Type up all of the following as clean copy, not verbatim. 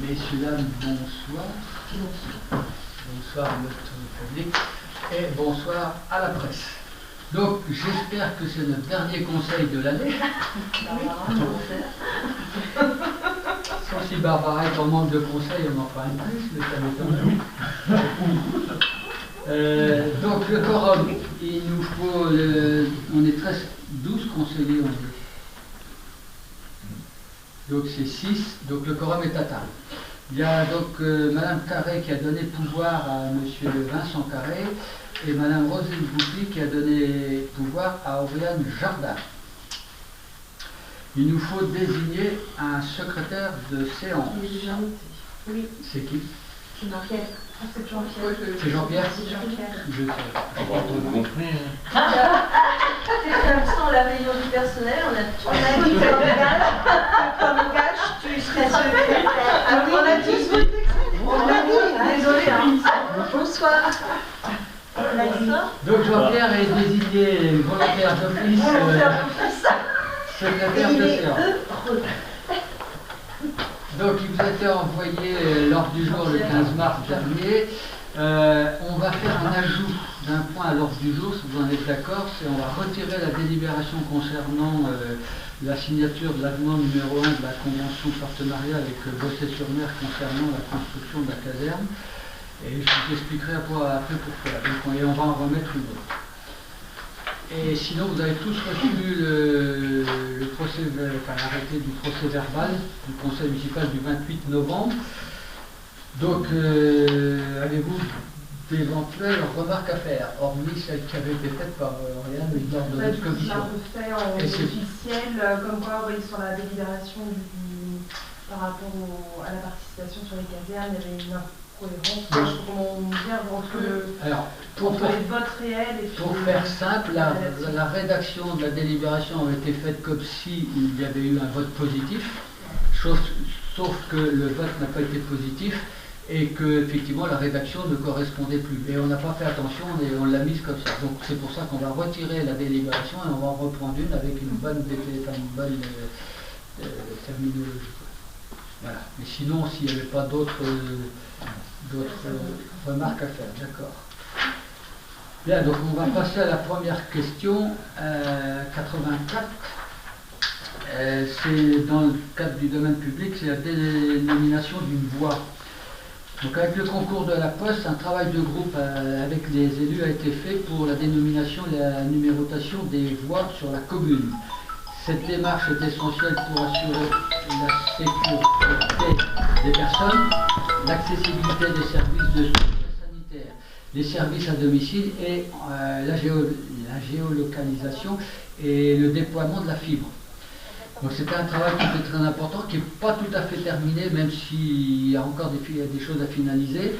Messieurs, dames, bonsoir. Bonsoir notre public et bonsoir à la presse. Donc j'espère que c'est notre dernier conseil de l'année. Sauf si Barbara est en manque de conseils, on en fera un plus, mais ça m'étonne. Donc le quorum, il nous faut, on est 12 conseillers, on dit. Donc c'est 6, donc le quorum est atteint. Il y a donc Madame Carré qui a donné pouvoir à Monsieur Vincent Carré et Madame Roselyne Boupy qui a donné pouvoir à Oriane Jardin. Il nous faut désigner un secrétaire de séance. Il est déjà noté. Oui. C'est qui? C'est Jean-Pierre. Ah, c'est Jean-Pierre. C'est Jean-Pierre? C'est Jean-Pierre. Je sais. Ah bah, vous comprenez. C'était absent la réunion du personnel, on a dit comme gage, tu serais secrétaire. Ah oui, on a tous voté. On l'a dit, désolé. Bonsoir. On a dit ça. Donc Jean-Pierre est désigné volontaire d'office secrétaire de séance. Donc il vous a été envoyé l'ordre du jour le 15 mars dernier. On va faire un ajout d'un point à l'ordre du jour, si vous en êtes d'accord, c'est on va retirer la délibération concernant la signature de l'avenant numéro 1 de la convention partenariat avec Bossé-sur-Mer concernant la construction de la caserne. Et je vous expliquerai après pourquoi. Donc, et on va en remettre une autre. Et sinon, vous avez tous reçu le procès, l'arrêté du procès verbal du conseil municipal du 28 novembre. Donc, avez-vous d'éventuelles remarques à faire, hormis celles qui avaient été faites par Oriane lors de notre commission? Ça refait en officiel, comme quoi, oui, sur la délibération par rapport à la participation sur les casernes, il y avait une incohérence. Je sais pas comment dire entre les votes réels et pour faire simple, la rédaction de la délibération avait été faite comme s'il y avait eu un vote positif, sauf que le vote n'a pas été positif. Et que effectivement la rédaction ne correspondait plus. Et on n'a pas fait attention et on l'a mise comme ça. Donc c'est pour ça qu'on va retirer la délibération et on va en reprendre une avec une bonne terminologie. Voilà. Mais sinon, s'il n'y avait pas d'autres remarques à faire, d'accord. Bien, donc on va passer à la première question, 84. C'est dans le cadre du domaine public, c'est la dénomination d'une voie. Donc avec le concours de la Poste, un travail de groupe avec les élus a été fait pour la dénomination et la numérotation des voies sur la commune. Cette démarche est essentielle pour assurer la sécurité des personnes, l'accessibilité des services de soutien sanitaire, les services à domicile et la géolocalisation et le déploiement de la fibre. Donc c'était un travail qui était très important, qui n'est pas tout à fait terminé, même s'il y a encore des choses à finaliser.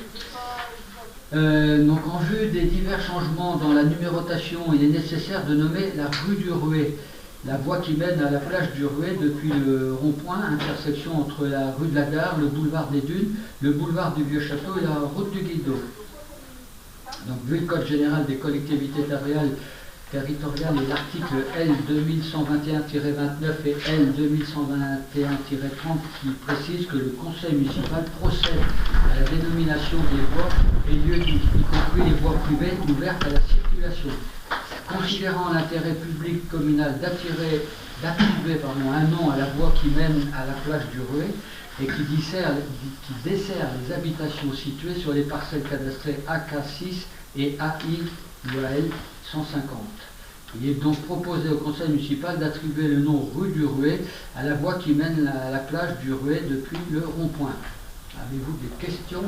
Donc en vue des divers changements dans la numérotation, il est nécessaire de nommer la rue du Ruet, la voie qui mène à la plage du Ruet depuis le rond-point, intersection entre la rue de la Gare, le boulevard des Dunes, le boulevard du Vieux-Château et la route du Guildo. Donc vu le Code général des collectivités territoriales et l'article L 2121-29 et L 2121-30 qui précise que le conseil municipal procède à la dénomination des voies et lieux, y compris les voies privées ouvertes à la circulation. Considérant l'intérêt public communal d'attribuer un nom à la voie qui mène à la plage du Ruet et qui dessert les habitations situées sur les parcelles cadastrées AK6 et AI 150. Il est donc proposé au conseil municipal d'attribuer le nom rue du Ruet à la voie qui mène à la plage du Ruet depuis le rond-point. Avez-vous des questions?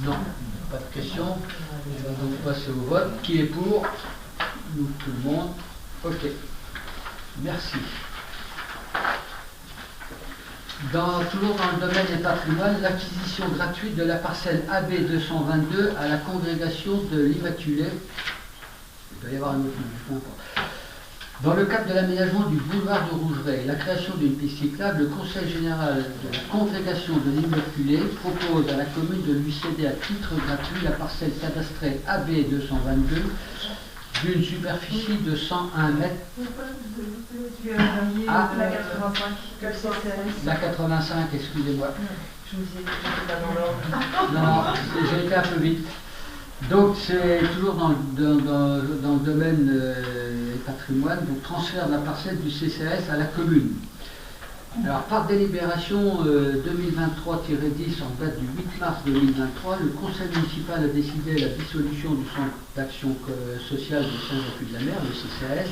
Non, pas de questions. On va donc passer au vote. Qui est pour? Nous, tout le monde. Ok. Merci. Toujours dans le domaine des patrimoines, l'acquisition gratuite de la parcelle AB 222 à la congrégation de l'Immaculée. Il doit y avoir un autre nom, Dans le cadre de l'aménagement du boulevard de Rougeret et la création d'une piste cyclable, le Conseil général de la congrégation de l'Immaculée propose à la commune de lui céder à titre gratuit la parcelle cadastrée AB 222 d'une superficie de 101 mètres. Ah, la 85. La 85, excusez-moi. Je vous ai pas dans l'ordre. Non, j'ai été un peu vite. Donc c'est toujours dans le domaine patrimoine, donc transfert de la parcelle du CCAS à la commune. Alors par délibération 2023-10 en date du 8 mars 2023, le conseil municipal a décidé la dissolution du centre d'action sociale de Saint-Jacques-de-la-Mer, le CCAS,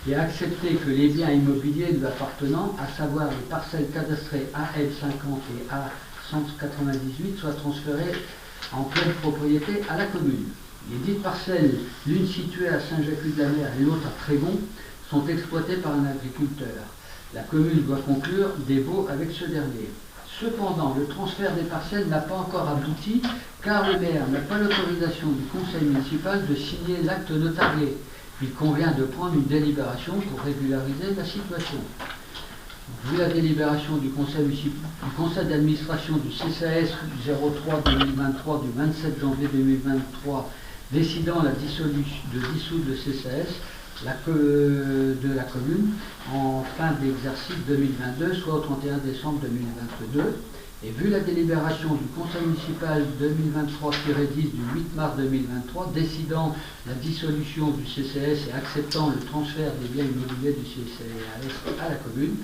et a accepté que les biens immobiliers lui appartenant, à savoir les parcelles cadastrées AL50 et A198, soient transférées en pleine propriété à la commune. Les dites parcelles, l'une située à Saint-Jacques-de-la-Mer et l'autre à Trégon, sont exploitées par un agriculteur. La commune doit conclure des baux avec ce dernier. Cependant, le transfert des parcelles n'a pas encore abouti car le maire n'a pas l'autorisation du conseil municipal de signer l'acte notarié. Il convient de prendre une délibération pour régulariser la situation. Vu la délibération du conseil d'administration du CCAS 03-2023 du 27 janvier 2023 décidant de dissoudre le CCAS de la commune en fin d'exercice 2022, soit au 31 décembre 2022, et vu la délibération du conseil municipal 2023-10 du 8 mars 2023 décidant la dissolution du CCAS et acceptant le transfert des biens immobiliers du CCAS à la commune,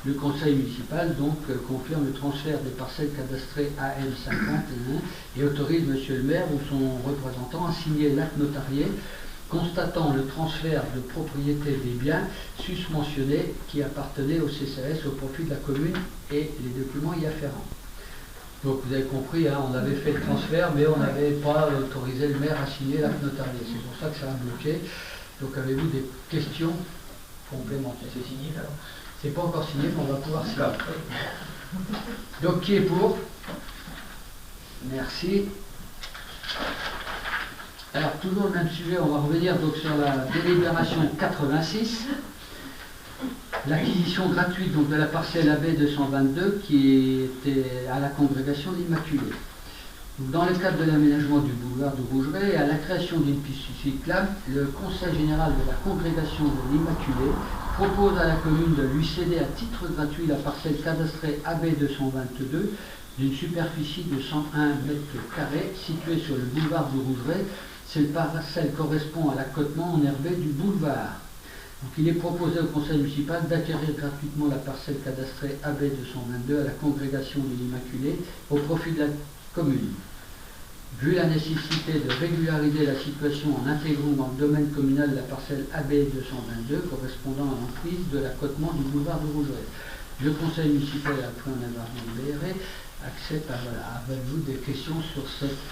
le conseil municipal donc confirme le transfert des parcelles cadastrées AL51 et autorise monsieur le maire ou son représentant à signer l'acte notarié constatant le transfert de propriété des biens susmentionnés qui appartenaient au CCAS au profit de la commune et les documents y afférents. Donc vous avez compris, hein, on avait fait le transfert, mais on n'avait pas autorisé le maire à signer l'acte notarié. C'est pour ça que ça a bloqué. Donc avez-vous des questions complémentaires? C'est signé alors? C'est pas encore signé, mais on va pouvoir signer. Donc qui est pour? Merci. Alors, toujours le même sujet, on va revenir donc sur la délibération 86, l'acquisition gratuite donc, de la parcelle AB 222 qui était à la congrégation de l'Immaculée. Dans le cadre de l'aménagement du boulevard de Rougeret et à la création d'une piste cyclable, le Conseil général de la congrégation de l'Immaculée propose à la commune de lui céder à titre gratuit la parcelle cadastrée AB 222 d'une superficie de 101 m² située sur le boulevard de Rougeret. Cette parcelle correspond à l'accotement enherbé du boulevard. Donc, il est proposé au conseil municipal d'acquérir gratuitement la parcelle cadastrée AB 222 à la congrégation de l'Immaculée au profit de la commune. Vu la nécessité de régulariser la situation en intégrant dans le domaine communal la parcelle AB 222 correspondant à l'emprise de l'accotement du boulevard de Rougeret. Le conseil municipal, après en avoir délibéré, accepte. Voilà, avez-vous des questions sur cette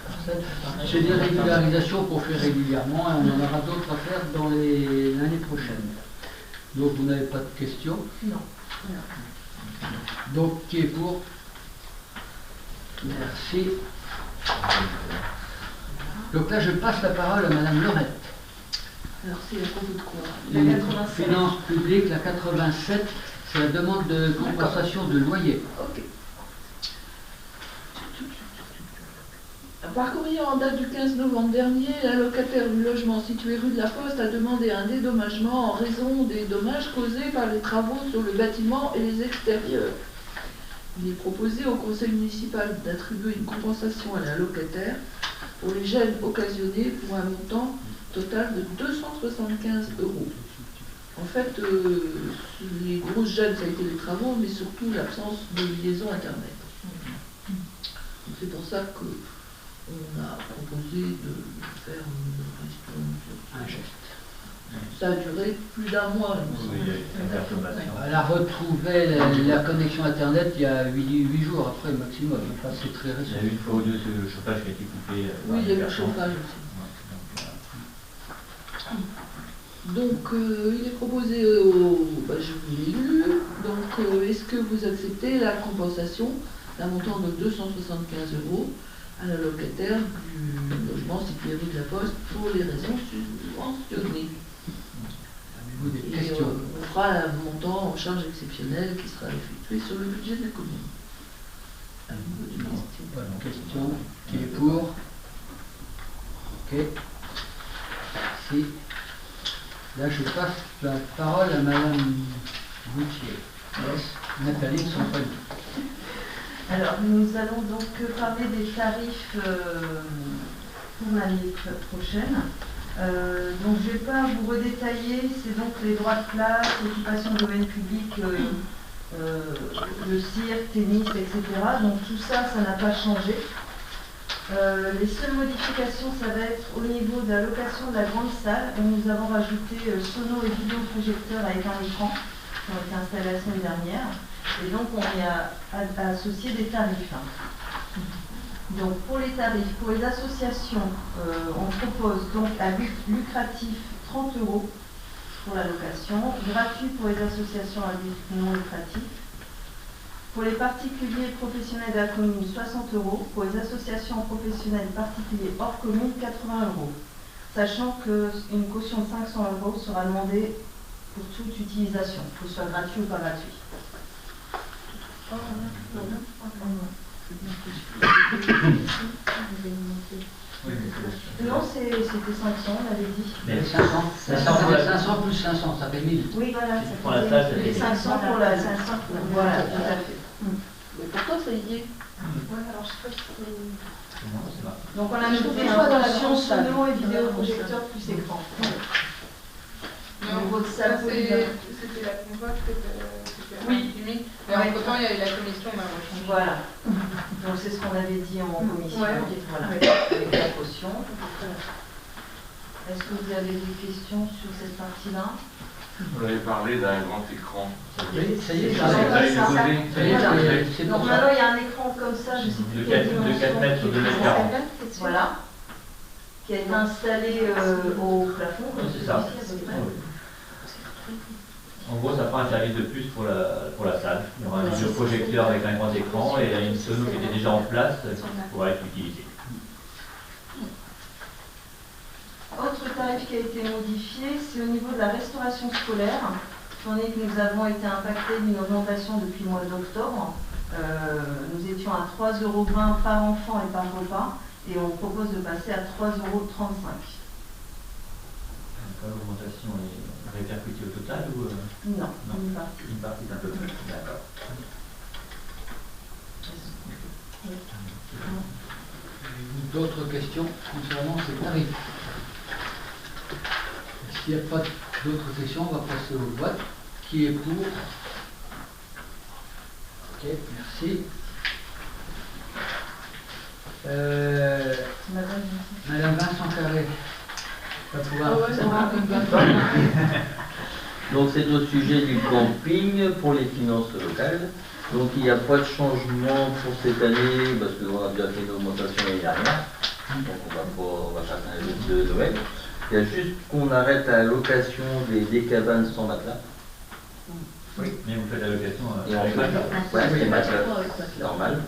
parcelle? C'est des régularisations qu'on fait régulièrement et on en aura d'autres à faire dans l'année prochaine. Donc vous n'avez pas de questions? Non. Donc qui est pour? Merci. Donc là je passe la parole à Madame Lorette. Alors c'est à propos de quoi? Les La 87. finances publiques, la 87, c'est la demande de compensation de loyer. Ok. Par courrier en date du 15 novembre dernier, la locataire du logement situé rue de la Poste a demandé un dédommagement en raison des dommages causés par les travaux sur le bâtiment et les extérieurs. Il est proposé au conseil municipal d'attribuer une compensation à la locataire pour les gênes occasionnés pour un montant total de 275 €. En fait, les grosses gênes, ça a été les travaux, mais surtout l'absence de liaison Internet. C'est pour ça que on a proposé de faire Un geste. Ça a duré plus d'un mois. Oui, il y a une perturbation. Elle a retrouvé la connexion Internet il y a 8 jours après maximum. Enfin, c'est très Il y récent. a eu une fois ou deux le chauffage qui a été coupé. Oui, il y a eu le chauffage aussi. Donc, il est proposé au... je vous l'ai lu. Donc, est-ce que vous acceptez la compensation d'un montant de 275 € à la locataire du logement situé rue de la Poste pour les raisons subventionnées? Avez-vous des Et questions? on fera un montant en charge exceptionnelle qui sera effectué sur le budget de la commune. Avez-vous des questions? Pas de questions. Qui est pour? Ok. Merci. Là, je passe la parole à Madame Boutier. Nathalie, son prénom. Alors, nous allons donc parler des tarifs pour l'année prochaine. Donc, je ne vais pas vous redétailler, c'est donc les droits de place, occupation de domaine public, le cirque, tennis, etc. Donc, tout ça, ça n'a pas changé. Les seules modifications, ça va être au niveau de la location de la grande salle, où nous avons rajouté sono et vidéoprojecteurs avec un écran qui ont été installés la semaine dernière. Et donc, on y a associé des tarifs. Donc, pour les tarifs, pour les associations, on propose donc à but lucratif 30 € pour la location, gratuit pour les associations à but non lucratif. Pour les particuliers professionnels de la commune, 60 €. Pour les associations professionnelles particuliers hors commune, 80 €. Sachant qu'une caution de 500 € sera demandée pour toute utilisation, que ce soit gratuit ou pas gratuit. Non, c'était 500, on avait dit. Mais 500. 500 plus 500, ça fait 1000. Oui, voilà. Pour la salle, ça fait 500 pour la 500. Voilà, tout à fait. Mais pourquoi ça y est? Ouais, alors je sais pas si Donc on a ajouté un option sono et vidéoprojecteur plus écran. non, Votre ça salle c'était la convoque que Oui. mais entre-temps il y a eu la commission, on a rechangé. Voilà. Donc c'est ce qu'on avait dit en commission. Ouais. Voilà. Ouais. Avec la caution. Est-ce que vous avez des questions sur cette partie-là? Vous avez parlé d'un grand écran. Oui, ça y est, Ça ça va, y est. ça. Ça y est, c'est Donc pour maintenant ça. il y a un écran comme ça, je ne sais plus De quelle 4 dimension. mètres sur 2 mètres 40. Voilà. Qui a été installé au plafond. Oui, c'est ça. Ici, à peu près. En gros, ça prend un service de plus pour la salle. Il y aura un vidéoprojecteur avec un grand écran et une sono qui était déjà en place qui pourra être utilisée. Autre tarif qui a été modifié, c'est au niveau de la restauration scolaire. Étant donné que nous avons été impactés d'une augmentation depuis le mois d'octobre, nous étions à 3,20 € par enfant et par repas, et on propose de passer à 3,35 €. L'augmentation est répercutée au total ou Non, Non. une partie. une partie d'un peu plus? D'accord. D'autres questions concernant ces tarifs? S'il n'y a pas d'autres questions, on va passer au vote. Qui est pour? Ok, merci. Madame Vincent Carré va pouvoir. Ah ouais, ça va comme ça. Donc c'est au sujet du camping pour les finances locales. Donc il n'y a pas de changement pour cette année parce qu'on a déjà fait une augmentation l'année dernière. Donc on va faire un jeu de Noël. Il y a juste qu'on arrête la location des cabanes sans matelas. Oui, mais vous faites la location Et on avec fait, matelas. ouais, c'est matelas, c'est normal.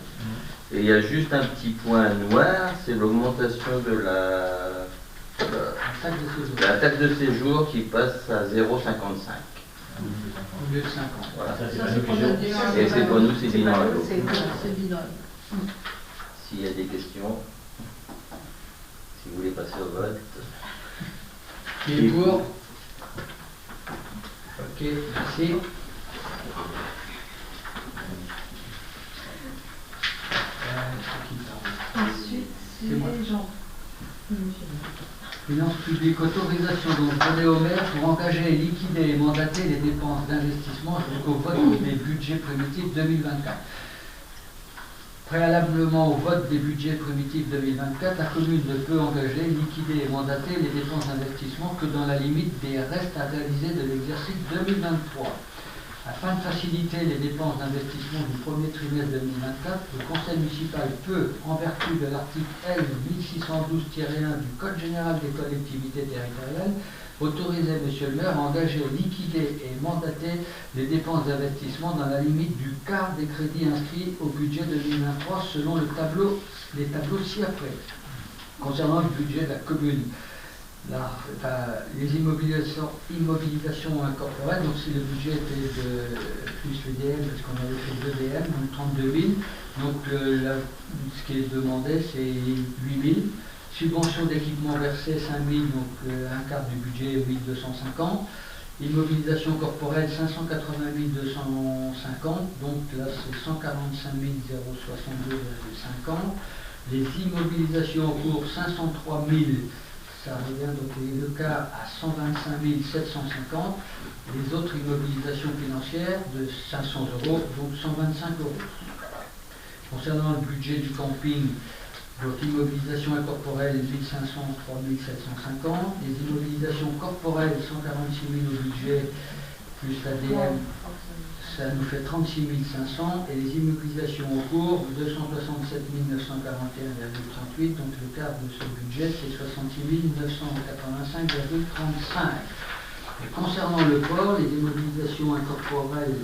Et il y a juste un petit point noir, c'est l'augmentation de la taxe de séjour qui passe à 0,55. Au lieu de 50. Voilà. Ça, c'est Ça, pas c'est nous pour qui notre gérons. bilan. Et c'est pour nous, c'est bilan à l'eau. C'est bilan. S'il y a des questions, si vous voulez passer au vote. Qui est pour? Ok, merci. Ensuite, c'est C'est moi. les gens. Finances publiques, autorisation donc donnée au maire pour engager, liquider et mandater les dépenses d'investissement jusqu'au vote des budgets primitifs 2024. Préalablement au vote des budgets primitifs 2024, la commune ne peut engager, liquider et mandater les dépenses d'investissement que dans la limite des restes à réaliser de l'exercice 2023. Afin de faciliter les dépenses d'investissement du premier trimestre 2024, le conseil municipal peut, en vertu de l'article L 1612-1 du Code général des collectivités territoriales, autoriser M. le maire à engager, liquider et mandater les dépenses d'investissement dans la limite du quart des crédits inscrits au budget 2023 selon les tableaux ci-après. Concernant le budget de la commune, les immobilisations incorporelles, donc si le budget était de plus l'EDM, parce qu'on avait fait 2 DM, donc 32 000, donc ce qui est demandé c'est 8 000. Subvention d'équipement versée 5 000, donc un quart du budget 8 250. Immobilisation corporelle 580 250, donc là c'est 145 062,50. Les immobilisations en cours 503 000, ça revient donc le quart à 125 750. Les autres immobilisations financières de 500 euros, donc 125 euros. Concernant le budget du camping, donc immobilisation incorporelle 1500, 3750, les immobilisations corporelles 146 000 au budget, plus l'ADM, ça nous fait 36 500, et les immobilisations en cours 267 941,38, donc le quart de ce budget c'est 66 985,35. Et concernant le port, les immobilisations incorporelles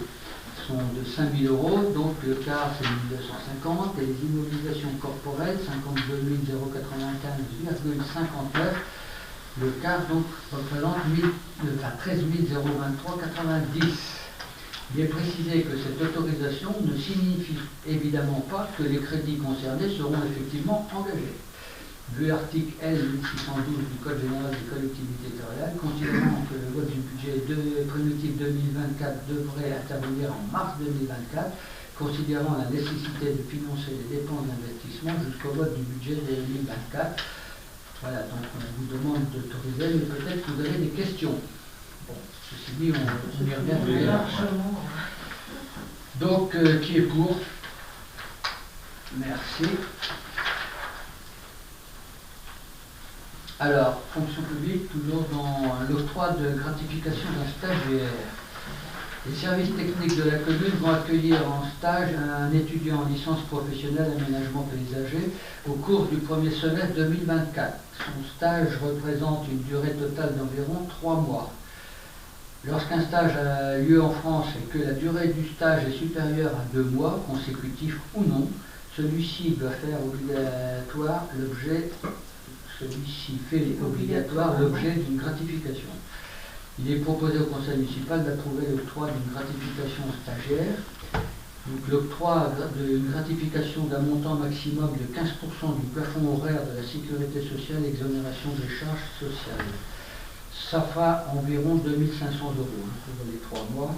sont de 5 000 euros, donc le quart c'est 1250, et les immobilisations corporelles 52 095,59, le quart donc représente 13 023,90. Il est précisé que cette autorisation ne signifie évidemment pas que les crédits concernés seront effectivement engagés. Vu l'article L 1612 du Code général des collectivités territoriales, considérant que le vote du budget primitif 2024 devrait intervenir en mars 2024, considérant la nécessité de financer les dépenses d'investissement jusqu'au vote du budget 2024. Voilà, donc on vous demande d'autoriser, mais peut-être que vous avez des questions. Bon, ceci dit, on y revient plus largement. Donc, qui est pour? Merci. Alors, fonction publique, toujours dans l'octroi de gratification d'un stagiaire. Les services techniques de la commune vont accueillir en stage un étudiant en licence professionnelle aménagement paysager au cours du premier semestre 2024. Son stage représente une durée totale d'environ 3 mois. Lorsqu'un stage a lieu en France et que la durée du stage est supérieure à 2 mois, consécutifs ou non, celui-ci doit faire obligatoire l'objet d'une gratification. Il est proposé au conseil municipal d'approuver l'octroi d'une gratification stagiaire. Donc l'octroi d'une gratification d'un montant maximum de 15% du plafond horaire de la sécurité sociale et exonération des charges sociales. Ça fera environ 2 500 euros pour les 3 mois.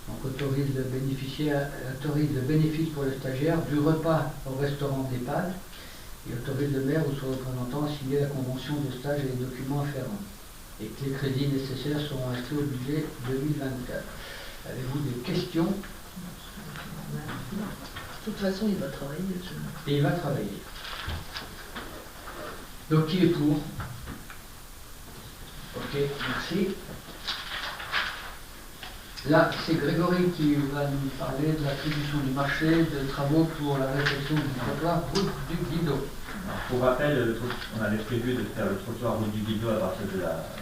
Donc autorise le bénéfice pour le stagiaire du repas au restaurant d'EHPAD. Il autorise le maire ou son représentant à signer la convention de stage et les documents afférents, et que les crédits nécessaires seront inscrits au budget 2024. Avez-vous des questions? De toute façon, il va travailler. Et il va travailler. Donc, qui est pour? Ok, merci. Là, c'est Grégory qui va nous parler de l'attribution du marché de travaux pour la réfection du trottoir route du Guido. Pour rappel, on avait prévu de faire le trottoir route du Guido à partir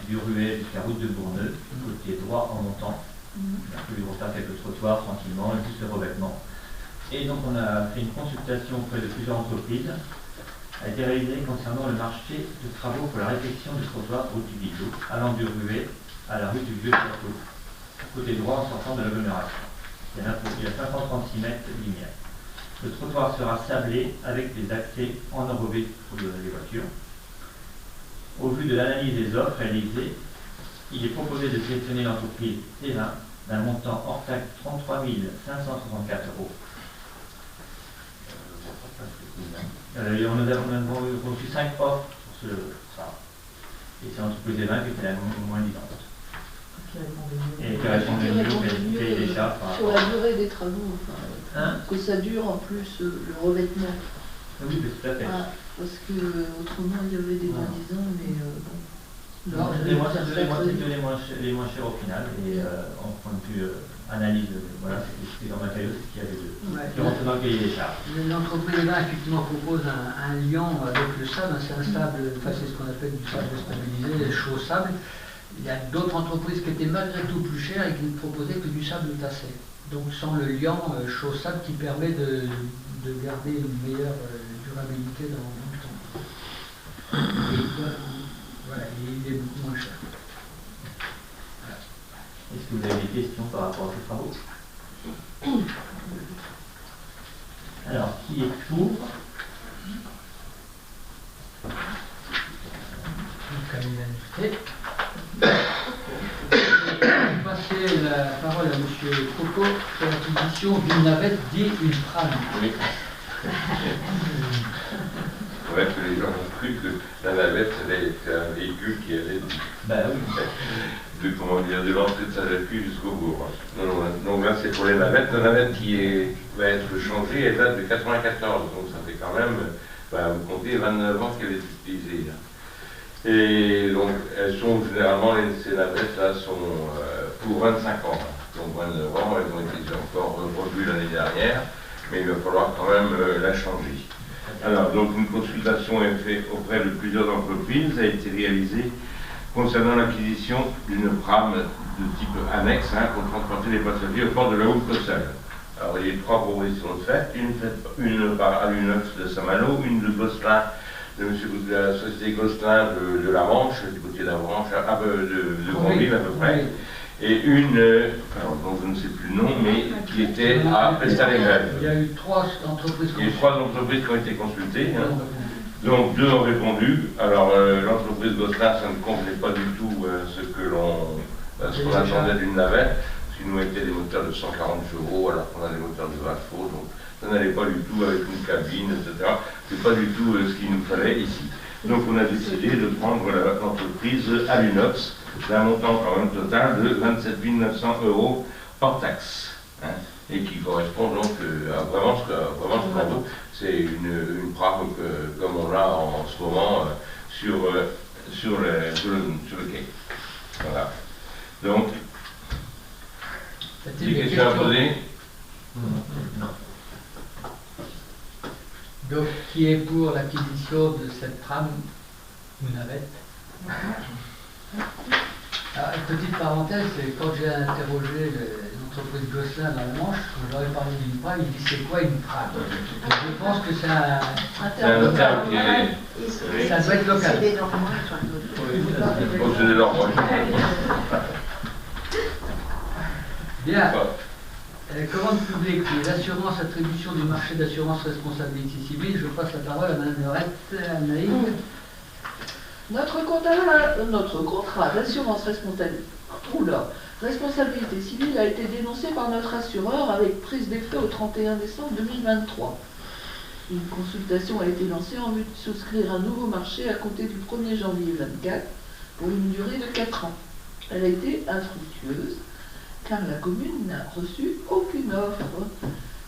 du Ruet jusqu'à route de Bourneux, côté droit en montant. On a voulu refaire quelques trottoirs tranquillement, et juste le revêtement. Et donc on a fait une consultation auprès de plusieurs entreprises. A été réalisée concernant le marché de travaux pour la réfection du trottoir route du Guido, allant du Ruet à la rue du Vieux Château, côté droit en sortant de l'agglomération. Il y a 536 mètres linéaires. Le trottoir sera sablé avec des accès en enrobé pour les voitures. Au vu de l'analyse des offres réalisées, il est proposé de sélectionner l'entreprise Terrain d'un montant hors taxe 33 564 euros. On a reçu 5 offres pour ça. Et c'est l'entreprise Terrain qui était la moins disante. Et qui répondait mieux au cahier des charges. Sur la durée des travaux, que ça dure en plus le revêtement. Oui, tout à fait. Parce que autrement il y avait des bons mais bon. Non, les moins chers au final, et en point de vue analyse, voilà, c'était en matériaux, c'est ce qu'il y avait qui rentre dans le cahier des charges. L'entreprise là effectivement propose un liant avec le sable, c'est un sable, c'est ce qu'on appelle du sable stabilisé, chaud sable. Il y a d'autres entreprises qui étaient malgré tout plus chères et qui ne proposaient que du sable tassé. Donc sans le liant chaud sable qui permet de garder une meilleure durabilité dans le temps. Et, voilà, il est beaucoup moins cher. Voilà. Est-ce que vous avez des questions par rapport à ces travaux? Alors, qui est pour? Et je vais passer la parole à M. Coco sur l'acquisition d'une navette dit une tram. Oui. Ouais, que les gens ont cru que la navette allait être un véhicule qui allait de l'entrée de Saint-Jacques jusqu'au bourg. Donc là c'est pour les navettes. La navette qui va être changée, elle date de 94, donc ça fait quand même, vous comptez 29 ans qu'elle est utilisée. Et donc elles sont généralement, ces navettes-là sont pour 25 ans. Donc 29 ans, elles ont été encore revues l'année dernière, mais il va falloir quand même la changer. Alors, donc une consultation est faite auprès de plusieurs entreprises, a été réalisée concernant l'acquisition d'une pram de type annexe pour transporter les passagers au port de la Haute-Cossale. Alors, il y a eu 3 propositions de fait, une par Alunox de Saint-Malo, une de Gosselin, de la société Gosselin de la Manche, du côté de la Manche, de Grandville à peu près, et une, dont je ne sais plus le nom, mais qui était à Pestalé-Grève. Il y a eu 3 entreprises. Il y a eu 3 entreprises qui ont été consultées. Donc 2 ont répondu. Alors l'entreprise Gosselin, ça ne convenait pas du tout ce qu'on attendait d'une navette, parce qu'ils nous mettaient des moteurs de 140 chevaux, alors qu'on a des moteurs de 20 chevaux, donc ça n'allait pas du tout avec une cabine, etc. C'est pas du tout ce qu'il nous fallait ici. Donc on a décidé de prendre l'entreprise Alunox, d'un montant quand même total de 27 900 € hors taxe, et qui correspond donc à vraiment ce qu'on veut. C'est une pram comme on l'a en ce moment sur le quai. Voilà. Donc, des questions à poser? Donc, qui est pour l'acquisition de cette tram ou navette? Alors, petite parenthèse, quand j'ai interrogé l'entreprise Gosselin dans la Manche, quand j'aurais parlé d'une tram, il dit c'est quoi une tram? Je pense que c'est un terme qui est... Ça doit être local. C'est des Normands. C'est des Normands. Bien. Commande publique, les assurances, attribution du marché d'assurance responsabilité civile. Je passe la parole à Mme Lorette Anaïg. Notre contrat d'assurance responsabilité civile a été dénoncé par notre assureur avec prise d'effet au 31 décembre 2023. Une consultation a été lancée en vue de souscrire un nouveau marché à compter du 1er janvier 2024 pour une durée de 4 ans. Elle a été infructueuse car la commune n'a reçu aucune offre.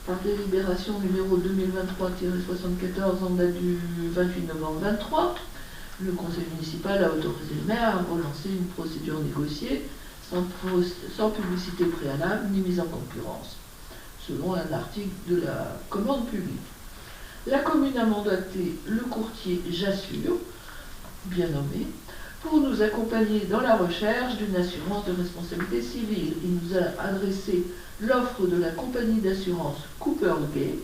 Par délibération numéro 2023-74 en date du 28 novembre 2023, le conseil municipal a autorisé le maire à relancer une procédure négociée sans publicité préalable ni mise en concurrence, selon un article de la commande publique. La commune a mandaté le courtier Jassure, bien nommé, pour nous accompagner dans la recherche d'une assurance de responsabilité civile. Il nous a adressé l'offre de la compagnie d'assurance Cooper Gay.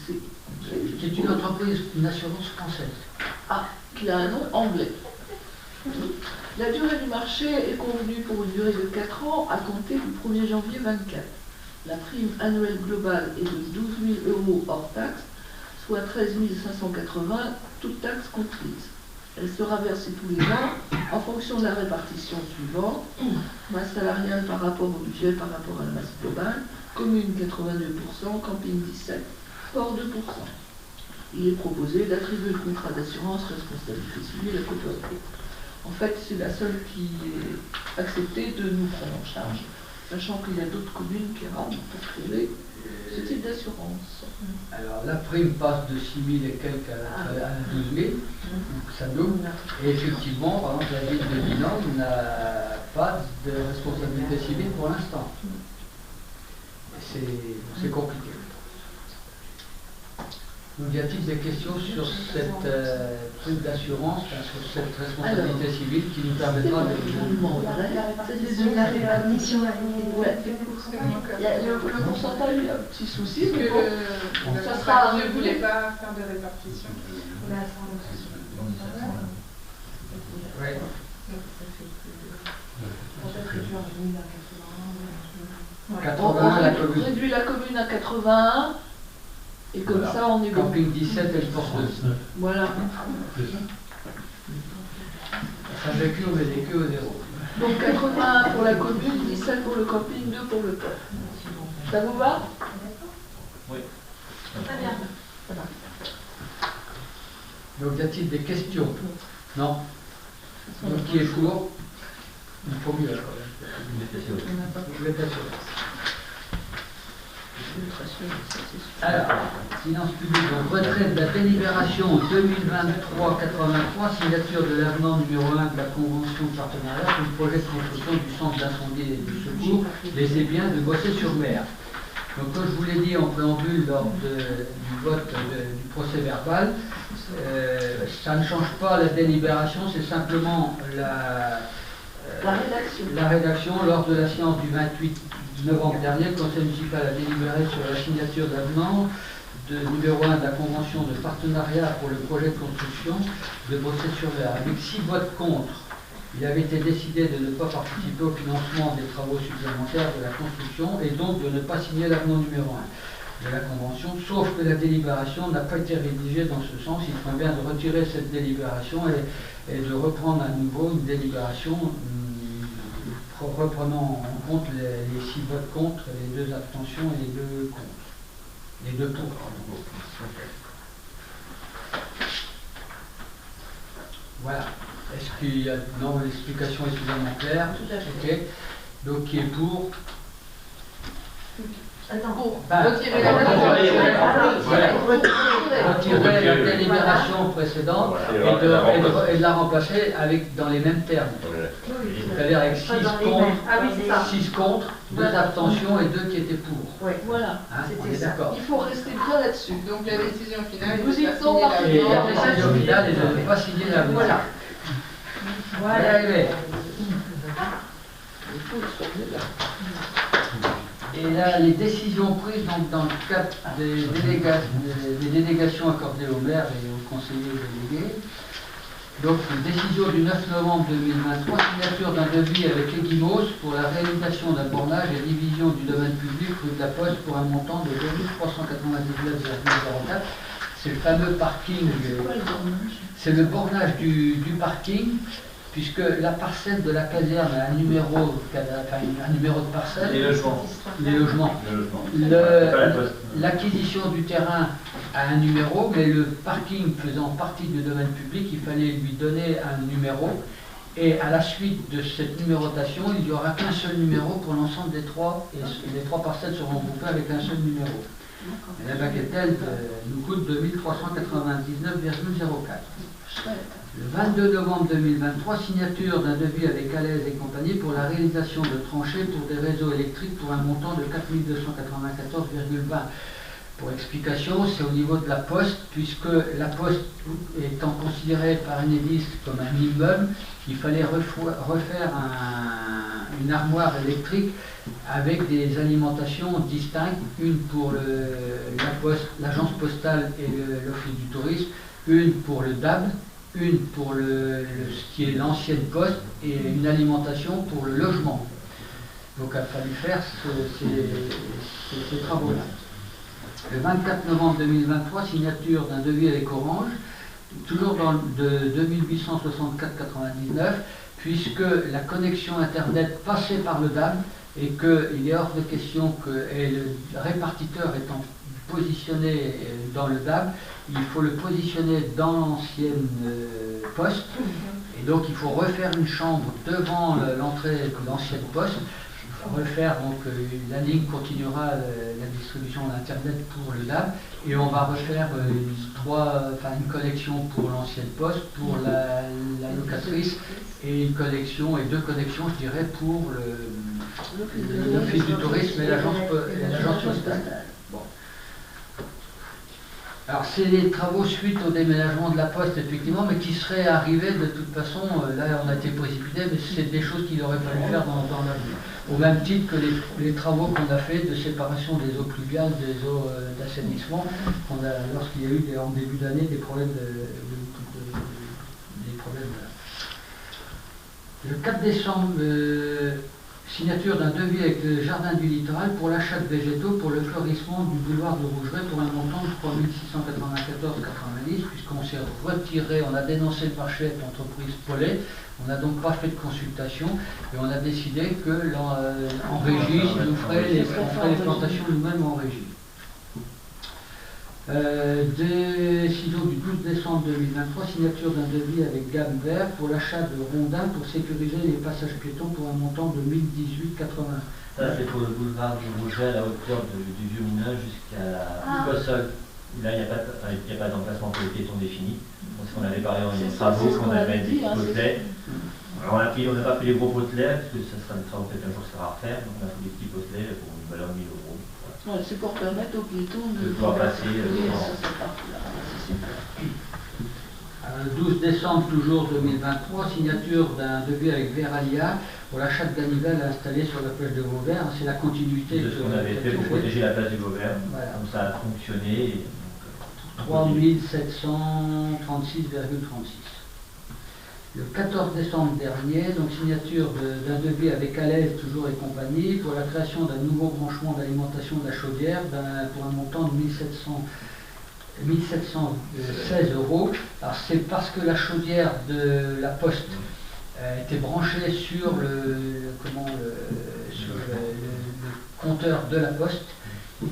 C'est une entreprise, une assurance française. Ah, qui a un nom anglais. La durée du marché est convenue pour une durée de 4 ans à compter du 1er janvier 2024. La prime annuelle globale est de 12 000 € hors taxe, soit 13 580, toutes taxes comprises. Elle sera versée tous les ans en fonction de la répartition suivante: masse salariale par rapport au budget par rapport à la masse globale, commune 82%, camping 17%, sport 2%. Il est proposé d'attribuer le contrat d'assurance responsabilité civile à Côte-d'Or. En fait, c'est la seule qui est acceptée de nous prendre en charge, sachant qu'il y a d'autres communes qui rament pour trouver ce type d'assurance. Alors, la prime passe de 6 000 et quelques à 12 000, donc ça double. Et effectivement, par exemple, la ville de Dinan n'a pas de responsabilité civile pour l'instant. C'est compliqué. Donc, y a-t-il des questions sur cette truc d'assurance, sur cette responsabilité civile qui nous permettra de... C'est de la répartition. Le pourcentage, il y a un petit souci, mais ça sera... Je ne voulais pas faire de répartition. On a 100 Oui. Peut-être réduire à 81, la on commune. réduit la commune à 81. Et comme Voilà. ça, on est bon. Camping 17 et le porteuse. Voilà. Ça vécu, on met des queues au zéro. Donc 81 pour la commune, 17 pour le camping, 2 pour le port. Ça vous va? Oui. Très bien. Donc y a-t-il des questions? Non. Donc qui est pour? Il faut mieux quand même. Je vais passer. Alors, silence public, donc retrait de la délibération 2023-83, signature de l'avenant numéro 1 de la convention de partenariat pour le projet de construction du centre d'incendie et du secours des Ébiens de Bossé-sur-Mer. Donc, comme je vous l'ai dit en préambule lors du vote du procès verbal, ça ne change pas la délibération, c'est simplement la rédaction lors de la séance du 28 novembre dernier. Le conseil municipal a délibéré sur la signature d'avenant numéro 1 de la convention de partenariat pour le projet de construction de Bossé-sur-Mer. Avec 6 votes contre, il avait été décidé de ne pas participer au financement des travaux supplémentaires de la construction et donc de ne pas signer l'avenant numéro 1 de la convention, sauf que la délibération n'a pas été rédigée dans ce sens. Il convient de retirer cette délibération et de reprendre à nouveau une délibération reprenant en compte les 6 votes contre, les 2 abstentions et les 2 contre. Les 2 pour. Voilà. Est-ce qu'il y a... Non, l'explication est suffisamment claire. Tout à fait. Ok. Donc qui est pour? Attends. Retirer la Retirer la délibération précédente et de la remplacer avec, dans les mêmes termes. C'est-à-dire avec 6 contre, 2 abstentions et 2 qui étaient pour. Voilà. Hein, on est d'accord. Il faut rester bien là-dessus. Donc la décision finale, Et la décision finale est de ne pas signer l'avenant. Voilà. Voilà. Et là, les décisions prises donc, dans le cadre des délégations accordées au maire et aux conseillers délégués. Donc, décision du 9 novembre 2023, signature d'un devis avec Eguimos pour la réalisation d'un bornage et division du domaine public rue de la Poste pour un montant de 2399,04. C'est le fameux parking, c'est le bornage du parking, puisque la parcelle de la caserne a un numéro de parcelle. Les logements. L'acquisition du terrain a un numéro, mais le parking faisant partie du domaine public, il fallait lui donner un numéro. Et à la suite de cette numérotation, il n'y aura qu'un seul numéro pour l'ensemble des 3, et les 3 parcelles seront groupées avec un seul numéro. Et la bagatelle nous coûte 2399,04. Le 22 novembre 2023, signature d'un devis avec Alès et compagnie pour la réalisation de tranchées pour des réseaux électriques pour un montant de 4294,20. Pour explication, c'est au niveau de la Poste, puisque la Poste étant considérée par Enedis comme un immeuble, il fallait refaire une armoire électrique avec des alimentations distinctes, une pour la Poste, l'agence postale et l'office du tourisme, une pour le DAB, une pour ce qui est l'ancienne Poste et une alimentation pour le logement. Donc il a fallu faire ces travaux-là. Le 24 novembre 2023, signature d'un devis avec Orange, toujours de 2864,99, puisque la connexion Internet passait par le DAB et qu'il est hors de question que le répartiteur étant positionné dans le DAB, il faut le positionner dans l'ancienne Poste, et donc il faut refaire une chambre devant l'entrée de l'ancienne Poste. Refaire, donc la ligne continuera la distribution d'Internet pour le DAB et on va refaire une collection pour l'ancienne Poste, pour la locatrice et une collection et 2 connexions je dirais pour l'office du tourisme et l'agence postale. Bon. Alors c'est les travaux suite au déménagement de la Poste effectivement, mais qui seraient arrivés de toute façon, là on a été précipité, mais c'est des choses qu'il aurait fallu faire dans l'avenir. Au même titre que les travaux qu'on a fait de séparation des eaux pluviales, des eaux d'assainissement, lorsqu'il y a eu en début d'année des problèmes Le 4 décembre Signature d'un devis avec le Jardin du Littoral pour l'achat de végétaux pour le fleurissement du boulevard de Rougeret pour un montant de 3 694,90 puisqu'on s'est retiré, on a dénoncé le marché avec l'entreprise Paulet, on n'a donc pas fait de consultation et on a décidé que en régie, on ferait les plantations nous-mêmes en régie. Décision du 12 décembre 2023, signature d'un devis avec Gamme Vert pour l'achat de rondins pour sécuriser les passages piétons pour un montant de 1018,80. Ça, c'est pour le boulevard du Rouget à la hauteur du Vieux Moulin jusqu'à la Cossol. Là, il n'y a pas d'emplacement pour les piétons défini. Parce qu'on avait parlé dans les travaux, qu'on avait des petits potelets. Alors, on n'a pas fait les gros potelets, parce que ça sera des travaux peut-être un jour ça sera à refaire. Donc, on a fait des petits potelets pour une valeur de 1 000 €. Ouais, c'est pour permettre aux piétons de pouvoir passer. Le 12 décembre toujours 2023, signature d'un devis avec Veralia pour l'achat de ganivelles installées sur la plage de Vauvert. C'est la continuité de ce qu'on avait fait pour protéger la plage de Vauvert. Voilà. Comme ça a fonctionné. 3 736,36. Le 14 décembre dernier, donc signature d'un devis avec Alès, toujours et compagnie, pour la création d'un nouveau branchement d'alimentation de la chaudière pour un montant de 1716 €. Alors c'est parce que la chaudière de la Poste était branchée sur le compteur de la Poste,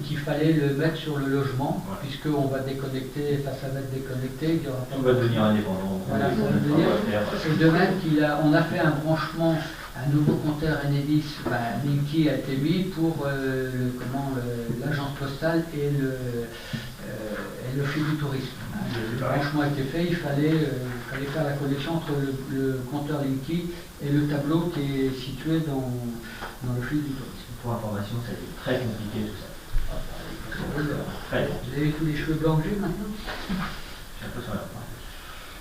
qu'il fallait le mettre sur le logement, puisqu'on va déconnecter, ça va être déconnecté. On va devenir indépendant. Voilà, et de même qu'on a fait un branchement, un nouveau compteur Enedis, Linky a été mis pour l'agence postale et le fil du tourisme. Le branchement a été fait, il fallait faire la connexion entre le compteur Linky et le tableau qui est situé dans le fil du tourisme. Pour information, ça a été très compliqué tout ça. Vous avez tous les cheveux blancs que j'ai maintenant.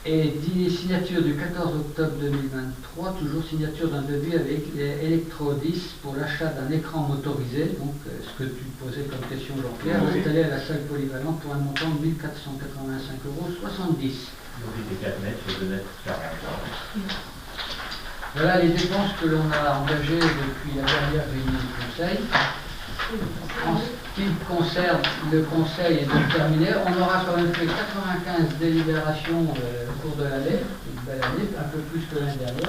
Et signature du 14 octobre 2023, toujours signature d'un devis avec Electrodis pour l'achat d'un écran motorisé, donc ce que tu posais comme question Jean-Pierre, installé à la salle polyvalente pour un montant de 1 485,70 €. Donc il était 4 mètres sur 2 mètres 40. Voilà les dépenses que l'on a engagées depuis la dernière réunion du Conseil. En ce qui concerne le Conseil est donc terminé. On aura quand même fait 95 délibérations au cours de l'année, une belle année, un peu plus que l'année dernière.